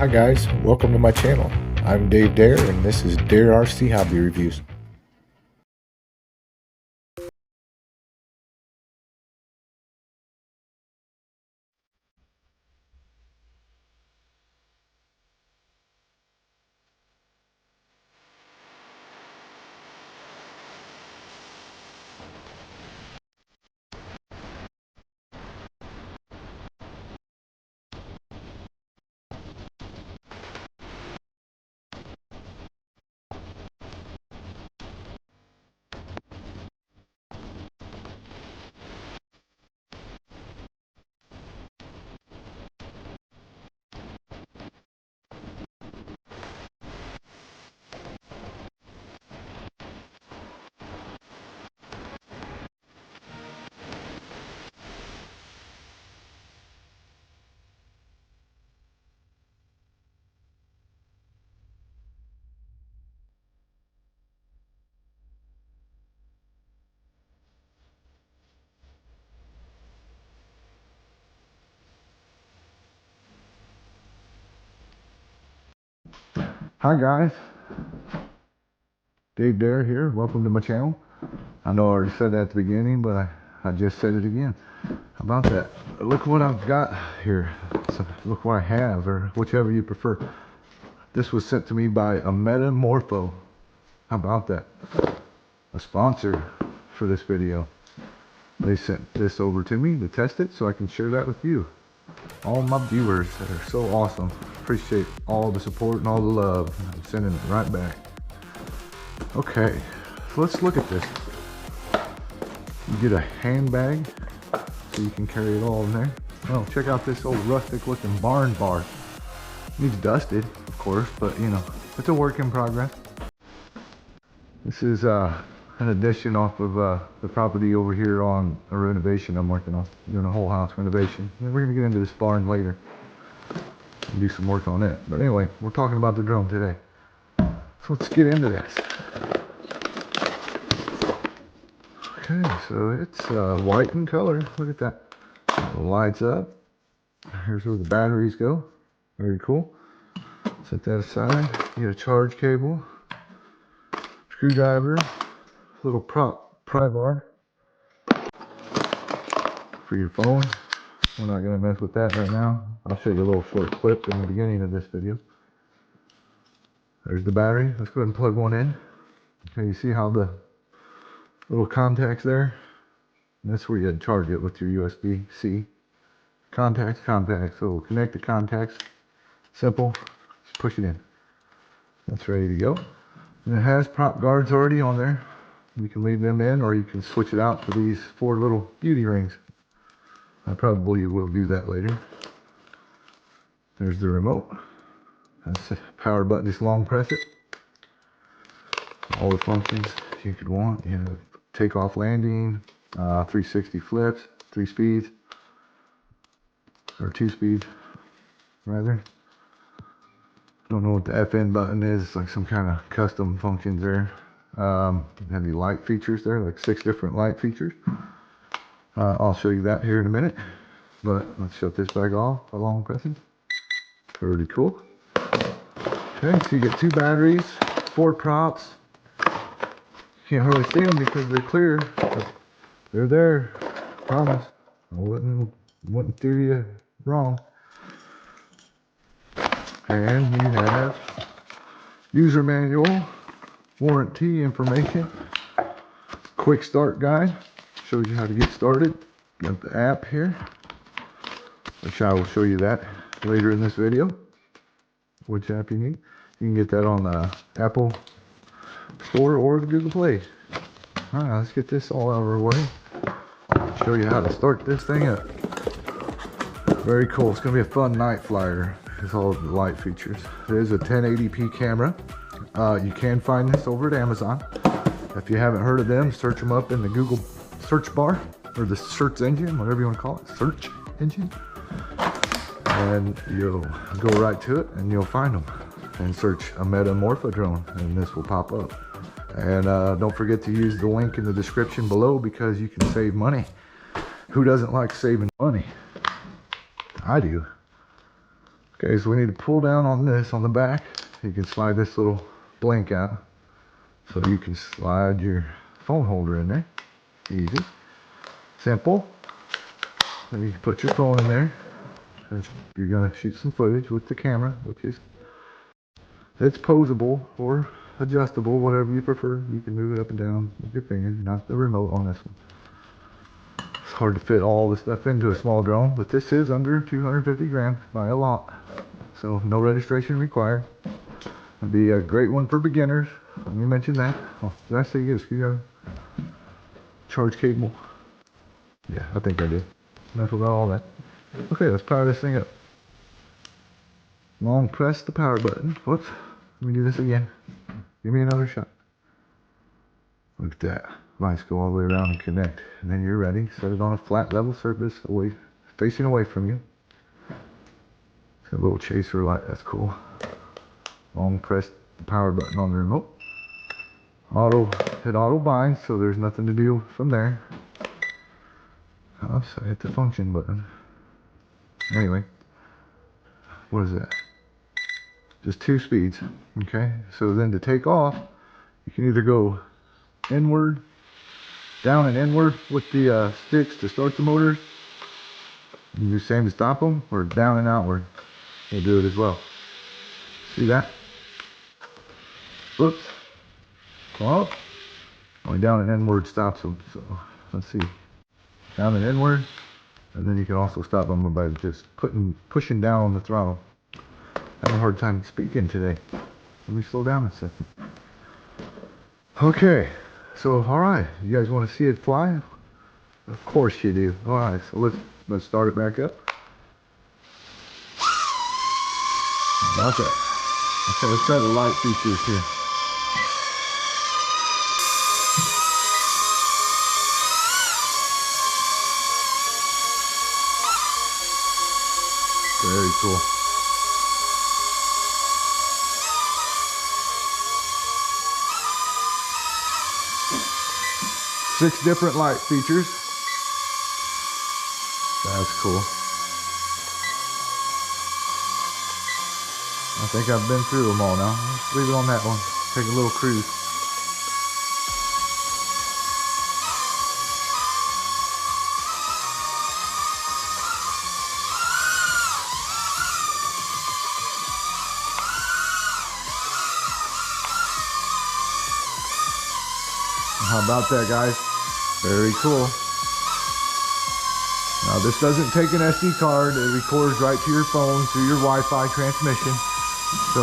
Hi guys, welcome to my channel. I'm Dave Dare and this is Dare RC Hobby Reviews. Hi guys, Dave Dare here. Welcome to my channel. I know I already said that at the beginning, but I just said it again. How about that? Look what I've got here. So look what I have, or whichever you prefer. This was sent to me by AMETA MORPHO. How about that? A sponsor for this video. They sent this over to me to test it so I can share that with you. All my viewers that are so awesome. Appreciate all the support and all the love. I'm sending it right back. Okay, so let's look at this. You get a handbag so you can carry it all in there. Oh, check out this old rustic looking barn bar. Needs dusted, of course, but you know, it's a work in progress. This is an addition off of the property over here on a renovation I'm working on. Doing a whole house renovation. And we're gonna get into this barn later and do some work on it. But anyway, we're talking about the drone today. So let's get into this. Okay, so it's white in color. Look at that. It lights up. Here's where the batteries go. Very cool. Set that aside. You get a charge cable, screwdriver, little pry bar for your phone. We're not going to mess with that right now. I'll show you a little short clip in the beginning of this video. There's the battery. Let's go ahead and plug one in. Okay, you see how the little contacts there? That's where you charge it with your USB-C. Contacts. So connect the contacts. Simple. Just push it in. That's ready to go. And it has prop guards already on there. You can leave them in, or you can switch it out for these 4 little beauty rings. I probably will do that later. There's the remote. That's the power button. Just long press it. All the functions you could want. You know, takeoff, landing, 360 flips, 3 speeds, or 2 speeds rather. Don't know what the FN button is. It's like some kind of custom functions there. Have the light features there, like 6 different light features. I'll show you that here in a minute. But let's shut this back off by long pressing. Pretty cool. Okay, so you get 2 batteries, 4 props. Can't hardly see them because they're clear. But they're there. Promise. I wouldn't do you wrong. And you have user manual, warranty information, quick start guide, shows you how to get started. Got the app here, which I will show you that later in this video, which app you need. You can get that on the Apple Store or the Google Play. Alright, let's get this all out of our way. Show you how to start this thing up. Very cool. It's going to be a fun night flyer. It's all the light features. It is a 1080p camera. You can find this over at Amazon. If you haven't heard of them, search them up in the Google search bar, or the search engine, whatever you want to call it, search engine. And you'll go right to it and you'll find them. And search AMETA MORPHO drone and this will pop up. And don't forget to use the link in the description below because you can save money. Who doesn't like saving money? I do. Okay, so we need to pull down on this on the back. You can slide this little blank out, so you can slide your phone holder in there. Easy, simple. Then you can put your phone in there. You're gonna shoot some footage with the camera, which is, it's posable or adjustable, whatever you prefer. You can move it up and down with your finger, not the remote on this one. It's hard to fit all the stuff into a small drone, but this is under 250 grams by a lot, so no registration required. It'd be a great one for beginners. Let me mention that. Oh, did I say yes? You got charge cable? Yeah, I think I did. Enough about all that. Okay, let's power this thing up. Long press the power button. Whoops. Let me do this again. Give me another shot. Look at that. Lights go all the way around and connect. And then you're ready. Set it on a flat level surface away, facing away from you. It's a little chaser light. That's cool. Long press the power button on the remote. Hit auto bind, so there's nothing to do from there. Oh, so I hit the function button. Anyway, what is that? Just 2 speeds. Okay, so then to take off, you can either go inward, down and inward with the sticks to start the motors. You do the same to stop them, or down and outward. We'll do it as well. See that? Oops. Well, only down and inward stops them. So let's see. Down and inward, and then you can also stop them by just pushing down on the throttle. I have a hard time speaking today. Let me slow down a second. Okay, so alright, you guys want to see it fly? Of course you do. Alright, so let's start it back up. Okay. Okay, let's try the light features here. Very cool. Six different light features. That's cool. I think I've been through them all now. Let's leave it on that one. Take a little cruise. How about that, guys? Very cool. Now this doesn't take an SD card. It records right to your phone through your Wi-Fi transmission. So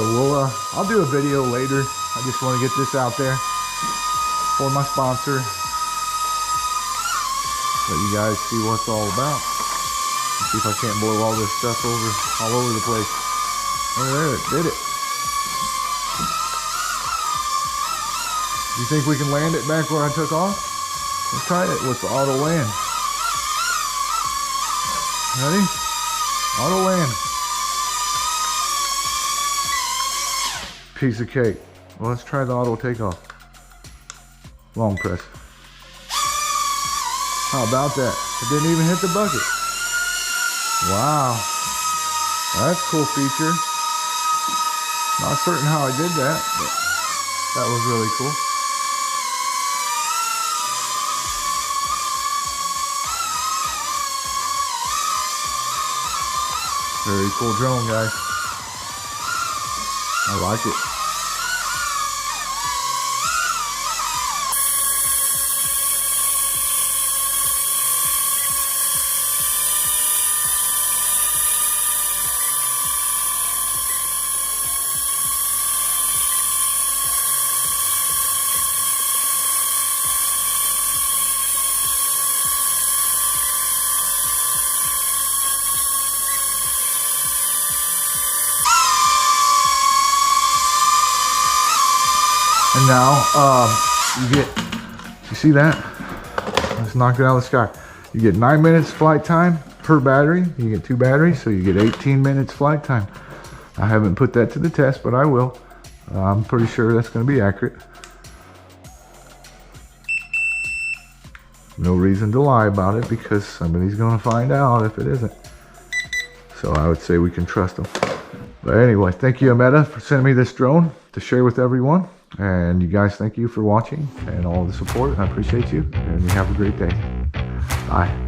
I'll do a video later. I just want to get this out there for my sponsor. Let you guys see what it's all about. Let's see if I can't blow all this stuff all over the place. Oh, there, it did it. You think we can land it back where I took off? Let's try it with the auto land. Ready? Auto land. Piece of cake. Well, let's try the auto takeoff. Long press. How about that? It didn't even hit the bucket. Wow. That's a cool feature. Not certain how I did that, but that was really cool. Very cool drone, guys. I like it. And now, you see that? Let's knock it out of the sky. You get 9 minutes flight time per battery. You get 2 batteries, so you get 18 minutes flight time. I haven't put that to the test, but I will. I'm pretty sure that's going to be accurate. No reason to lie about it because somebody's going to find out if it isn't. So I would say we can trust them. But anyway, thank you, AMETA, for sending me this drone to share with everyone. And you guys, thank you for watching and all the support. I appreciate you. And you have a great day. Bye.